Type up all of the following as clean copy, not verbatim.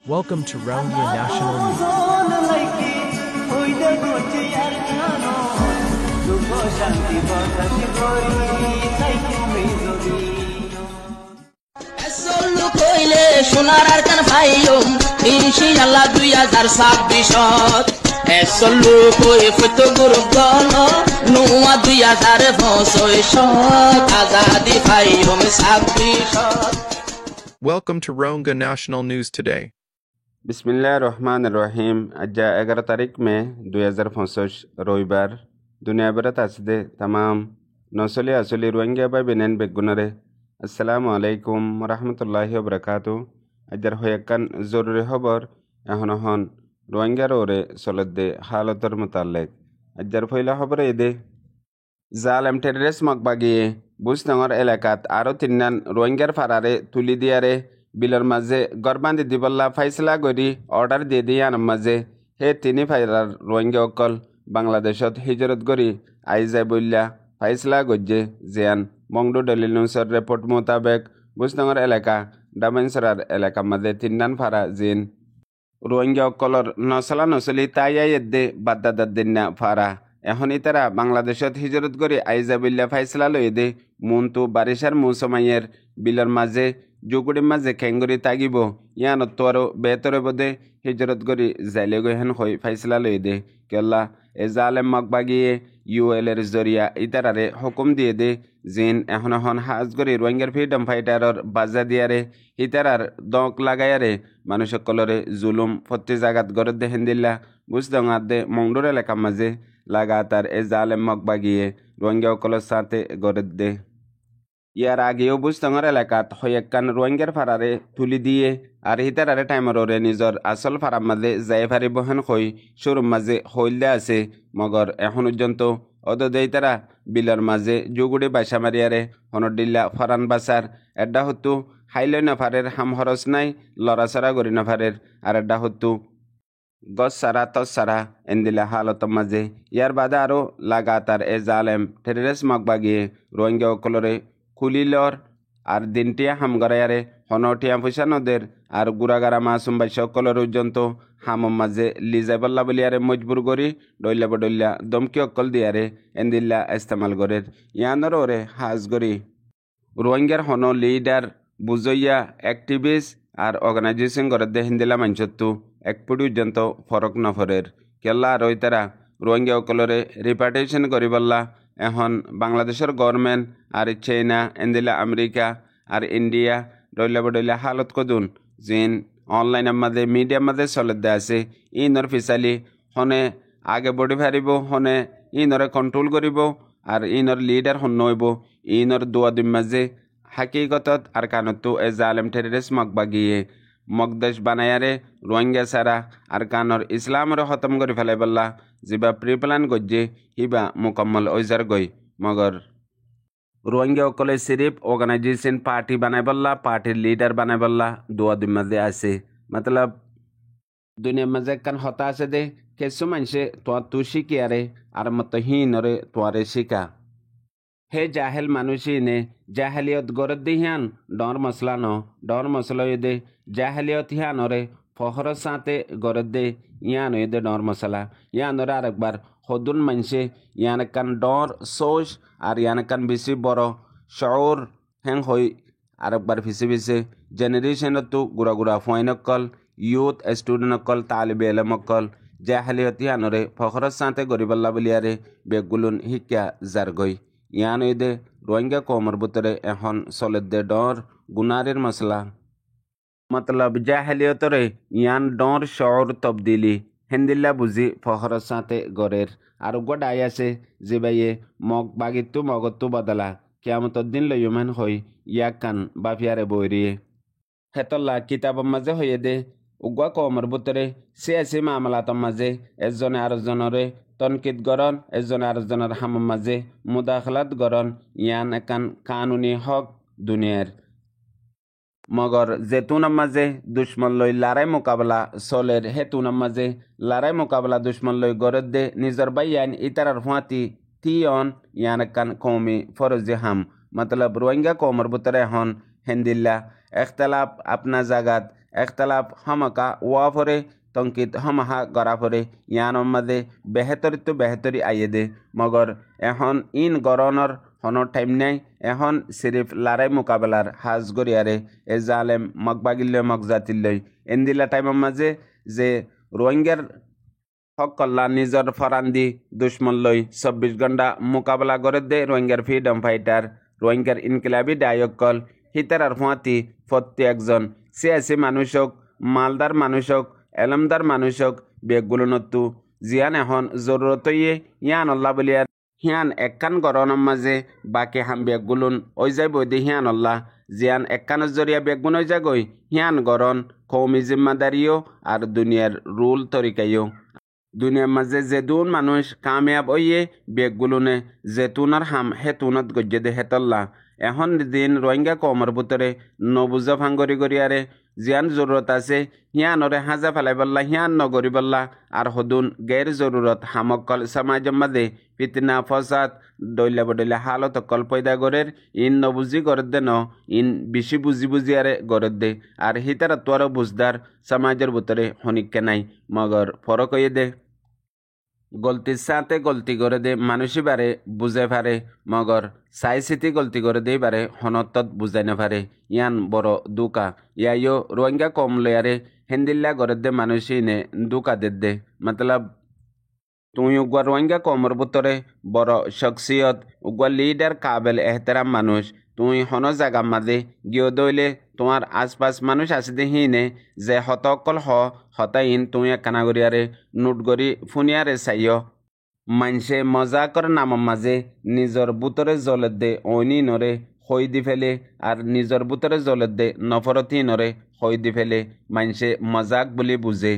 Welcome to Rohingya National News. সোনার আর কান ভাইয়ম ইনশাআল্লাহ 2026 এসলু কই ফটো গ্রুপ গল নোয়া 2025 Azadi ভাইয়ম 26 Welcome to Rohingya National News Today. বিসমিল্লাহির রহমানির রহিম। আজ 11 তারিখ মে 2025 রবিবার। দুনিয়া বেড়াত আসদে তামাম নসলি আসলি রোহিঙ্গা বাই বেনেন বেগুনারে আসসালামু আলাইকুম রহমতুল্লাহি ওবরাকাতু। আজার হয়াকান জরুরি খবর এখন হন রোহিঙ্গার ওরে চলদে হালতর মোতালেক। আজার ফইলা খবর এদে জালেম টেররিস্ট মকবাগিয়ে বুজনগর এলাকাত আরও তিনজন রোহিঙ্গার ফারারে তুলি দিয়ারে বিলর মাঝে গরবান্দি দিবল্লা ফাইসলা গরি অর্ডার দিয়ে দিয়ান মাঝে হে তিনি ফাইরার রোহিঙ্গা অকল বাংলাদেশত হিজরত গরি আইজাই বললা ফাইসলা গজ্জে জিয়ান মংডু দলিল নিউজের রিপোর্ট মোতাবেক বুজনগর এলাকা ডামেনসরার এলাকা মাঝে তিনজন ফারা জিন রোহিঙ্গা অকলর নসলা নসলি তাইয়াইদে বাদ্দাদাদ্দিনা ফারা এখন তারা বাংলাদেশত হিজরত করে আইজাবিল্লা ফাইসলা লই দে মুন্তু বারিশার মৌসুমাইয়ের বিলর মাঝে জুগুড়ির মাঝে খেঙ্গুরি তাগিব ইয়ানত তো আরো বেতরে বোধে হিজরত করি যাইলে গহেন হই ফাইসলা লই দে কেল্লা এ জালেম মকবাগিয়ে UL এর জরিয়া ইতারারে হুকুম দিয়ে দে জিন এখন হাজ করি রোহিঙ্গার ফ্রিডম ফাইটারর বাজা দিয়ারে ইতারার দক লাগায়ারে মানুষ সকলরে জুলুম ফত্তি জাগাত গরদ দে হেন্দিল্লা বুঝদঙাত দে মংডুর এলাকা মাঝে লাগাতার এ জালেম মকবাগিয়ে রোহিঙ্গা সকলের সাথে গরদ দে। ইয়ার আগেও বুঝতঙর এলাকাত হয়েকান রোহিঙ্গার ফারারে তুলি দিয়ে আর হিতারারে টাইমর ওরে নিজর আসল ফারার মাঝে যাই ফারি বহেন হই শুরুর মাঝে হইলে আছে মগর এখন পর্যন্ত অদদেই তারা বিলর মাঝে জুগুড়ি বাসা মারিয়ারে হনডিল্লা ফরান বাসার এড্ডা হতু হাইলই নফারের হাম হরস নাই লড়াছড়া গরি নফারের আর এড্ডা হতু গছ সারা তস সারা এন্দিলা হালতর মাঝে ইয়ার বাদে আরও লাগাতার এ জালেম টেররিস্ট মকবাগিয়ে রোহিঙ্গা অকলরে খুলিলর আর দিনটিয়া হামগরায়ারে হনটিয়া পয়সা নদের আর গুড়াগারা মাসুম বাই সকলের পর্যন্ত হামম মাঝে লিজাবল্লা বলিয়ারে মজবুর করি ডইলা বডইলা দমকি অকল দিয়ারে এন্দিল্লা ইস্তেমাল করের ইয়ানর ওরে হাজ করি রোহিঙ্গার হন লিডার বুঝইয়া অ্যাক্টিভিস্ট আর অর্গানাইজেশন করে দে হিন্দিলা মাঞ্চত্তু এক পর্যন্ত ফরক নফরের কেল্লা আর ওই তারা রোহিঙ্গা অকলরে রিপার্টেশন করিবল্লা এখন বাংলাদেশের গভর্নমেন্ট আর চাইনা এন্দিলা আমেরিকা আর ইন্ডিয়া ডইলা বডইলা হালত কদুন জিন অনলাইনের মাঝে মিডিয়ার মাঝে চলতে আছে ইনর ফিসালি হনে আগে বডি ফারিব হনে ইনরে কন্ট্রোল করিব আর ইনর লিডার হন নইব ইনর দোয়া দিম মাঝে হাকিকতত আর কানতো এ জালেম টেররিস্ট মকবাগিয়ে মকদেশ বানায়ারে রোহিঙ্গা সারা আর কানর ইসলামরে খতম করে ফেলাই বললা জিবা প্রিপ্লান গজ্জে হিবা মুকম্মল ওইজার গই মগর রোহিঙ্গা অকলে সিরিফ অর্গানাইজেশন পার্টি বানাই বললা পার্টির লিডার বানাই বললা দোয়া দুই মাঝে আছে মতলব দুনিয়ার মাঝে কান হতা আছে দে কিছু মানুষে তোয়া তু শিখিয়ারে আর মত হিনরে তোয়ারে শিখা হে জাহেল মানুষই নে জাহেলিয়ত গরদ দি হিয়ান ডর মশলা ন ডর মশলা দে জাহেলিয়ত হিয়ানরে ফহর সাথে গরদ দে ইয়ান দে ডর মশলা ইয়ানরে আরেকবার হদুন মানুষে ইয়ান কান ডর সোচ আর ইয়ান কান বেশি বড় শহর হ্যাং হই আরেকবার ফিসে ফিসে জেনারেশন তো গুড়া গুড়া ফোয়াইন অকল ইউথ স্টুডেন্ট অকল তালিব এলম অকল জাহেলিয়ত ইয়ানরে ফহর সাথে গরিবাল্লা বলিয়ারে বেগুলুন শিক্ষা যার গই ইয়ান দে রোহিঙ্গা কমর বুতরে এখন চলে দে ডর গুনারের মশলা মতলব জাহেলিয়তরে ইয়ান ডর শহর তবদিলি হেন্দিল্লা বুঝি ফহরের সাথে গড়ের আর গোডাই আছে যে বাইয়ে মগ বাগিতু মগতু বদলা কেয়ামতর দিন লইমেন হই ইয়াক কান বাফিয়ারে বইরিয়ে হেতল্লা কিতাবর মাঝে হইয়ে দে উগুয়া কমর বুতরে সিয়াসি মামলাতর মাঝে এজনে আরেকজনরে তনকিদ গরন এজনে আরেকজনের হামর মাঝে মুদাখলাত গরন ইয়ান একান কানুনি হক দুনিয়ার মগর যেতুনের মাঝে দুশ্মন লই লড়াই মোকাবেলা চলের হেতুনের মাঝে লড়াই মোকাবেলা দুশ্মন লই গরদ দে নিজর বাইয়ান ইতারার হুঁয়াতি তিয়ন ইয়ান কান কৌমি ফরজি হাম মতলব রোহিঙ্গা কৌমর বুতরে হন হেন্দিল্লা এখতলাফ আপনা জাগাত একতলাপ হমকা ওয়া ফরে তংকিত হমাহা গড়া ফরে ইয়ানোর মাঝে বেহতরি আইয়ে দে মগর এখন ইন গরনর হন টাইম নাই এখন সিরিফ লারাই মোকাবেলার হাজ গরিয়ারে এ জালেম মগবাগিল্য মগজাতিল্লই এন্দিলা টাইমের মাঝে যে রোহিঙ্গার হকল্লা নিজর ফরান্দি দুশ্মন লই 24 ঘন্টা মোকাবেলা করে দে রোহিঙ্গার ফ্রিডম ফাইটার রোহিঙ্গার ইনকিলাবি ডায়কল হিতারার ফুয়াতি প্রত্যেকজন সিয়াসি মানুষক মালদার মানুষক এলমদার মানুষক বেগগুলো নত্তু জিয়ান এখন জরুরত ইয়ান আল্লাহ বলিয়ার হিয়ান একখান গরনের মাঝে বাকি হাম বেগগুলুন ওই যাই বৈদি হিয়ান আল্লাহ জিয়ান একখানের জরিয়া বেগুন ওই যাগই হিয়ান গরন কৌমি জিম্মাদারিও আর দুনিয়ার রুল তরিকাইও দুনিয়ার মাঝে যেদুন মানুষ কামিয়াব ওইয়ে বেগগুলুনে যেতুনার হাম হেতুনত গজ্জে দে হেতল্লা এখন দিন রোহিঙ্গা কমর ভিতরে নবুজা ফাঙ্গরি গরিয়ারে জিয়ান জরুরত আছে হিয়ানরে হাজা ফেলাই বললা হিয়ান নগরি বললা আর হদুন গের জরুরত হামকল সমাজ মাদে ফিতনা ফসাদ দইলা বডইলা হালত কল পয়দা গরের ইন নবুজি গরদ দে ন ইন বেশি বুঝি আরে গরদ দে আর হিতারা তোর বুঝদার সমাজের ভিতরে হনিকে নাই মগর ফরক হয়ে দে গলতির সাথে গলতি করে দে মানুষই বারে বুঝে পারে মগর চাই চিতি গলতি করে দেই বারে হনতত বুঝাই না পারে ইয়ান বড় দুকা ইয়াইও রোহিঙ্গা কম লয়ারে হেন্দিল্লা করে দে মানুষই নে দুকা দে মতলব তুই উগুয়া রোহিঙ্গা কমর ভিতরে বড় শখসিয়ত উগুয়া লিডার কাবেল এহতেরাম মানুষ তুই হন জাগা মাঝে গিয়ে দইলে তোমার আশপাশ মানুষ আছে দেহিনে যে হতকল হতাইন তুই কানাগরিয়ারে নোটগরি ফুনিয়ারে চাইয় মানসে মজাকর নামৰ মাঝে নিজর বুতরে জলের দে অইনি নরে হই দি ফেলে আর নিজর বুতরে জলের দে নফরতি নরে হই দি ফেলে মানসে মজাক বলে বুঝে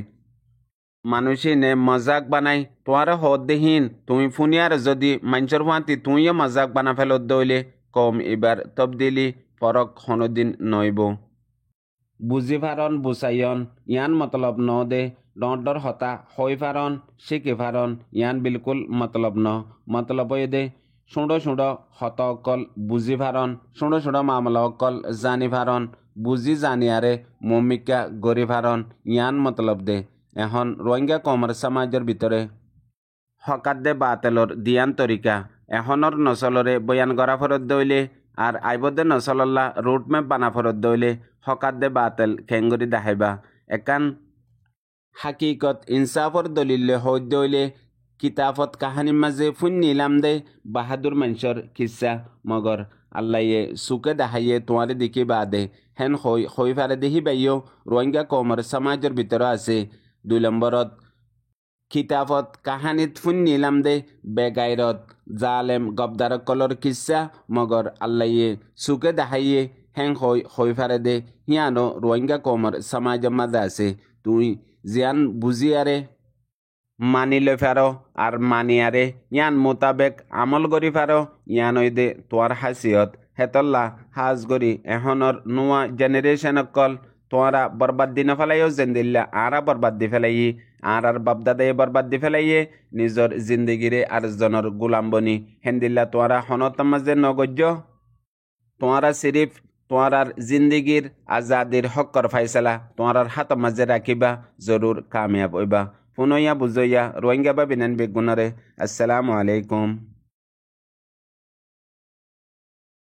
মানুষই নে মজাক বানাই তোমার হদ দেহীন তুমি ফুনিয়ার যদি মানুষের ভাঁতি তুইও মজাক বানা ফেলত দইলে কম এবার তবদিলি ফরক হনদিন নইব বুঝি ফারন বুসাইয়ন ইয়ান মতলব ন দে ডর হতা হই ফারন শিখি ফারন ইয়ান বিলকুল মতলব ন মতলব দে সুঁড়ো হত অকল বুঝি ফারন সুঁড়ো মামলা অকল জানি ফারন বুঝি জানিয়ারে মমিকা গরি ফারন ইয়ান মতলব দে এখন রোহিঙ্গা কমর সমাজের ভিতরে হকাত দে বাতেলর দিয়ান তরিকা এখনর নচলরে বয়ান গড়া ফরত দইলে আর আইবদে নচলল্লা রুট ম্যাপ বানা ফরত দইলে হকাত দে বাতেল খেঙ্গুরি দেখাইবা একান হাকিকত ইনসাফর দলিলে হই দইলে কিতাবত কাহানির মাঝে ফুন নিলাম দে বাহাদুর মানুষের কিসা মগর আল্লাহে সুকে দেখাইয়ে তোমারে দেখি বা দে হেন হই ফারে দেখি বাইও রোহিঙ্গা কমর সমাজের ভিতরে আছে 2 নম্বরত কিতাবত কাহানিত ফুন নিলাম দে বেগাইরত জালেম গবদার কলর কিসা মগর আল্লাহে সুকে দেখাইয়ে হেন হই ফারে দে হিয়ানো রোহিঙ্গা কমর সমাজের মাঝে আছে তুই জিয়ান বুঝিয়ারে মানি লৈ ফারো আর মানিয়ারে ইয়ান মোতাবেক আমল করি ফারো ইয়ান দে তোয়ার হাসিয়ত হেতল্লা হাজ করি এখনর নোয়া জেনারেশন অকল তোরা বরবাদ দি নফেলাইও জেন্দিল্লা আরা বরবাদ দি ফেলাই আর বাপদাদে বরবাদ দি ফেলাইয়ে নিজর জিন্দগিরে আর জনের গোলাম বনি হেন্দিল্লা তোরা হনত মাঝে নগজ্য তোরা সিরিফ তোরার জিন্দগির আজাদির হকর ফাইসলা তোরার হাত মাঝে রাখিবা জরুর কামিয়াব হইবা পুনইয়া বুঝইয়া রোহিঙ্গা বা বিনান বেগুনরে আসসালামু আলাইকুম।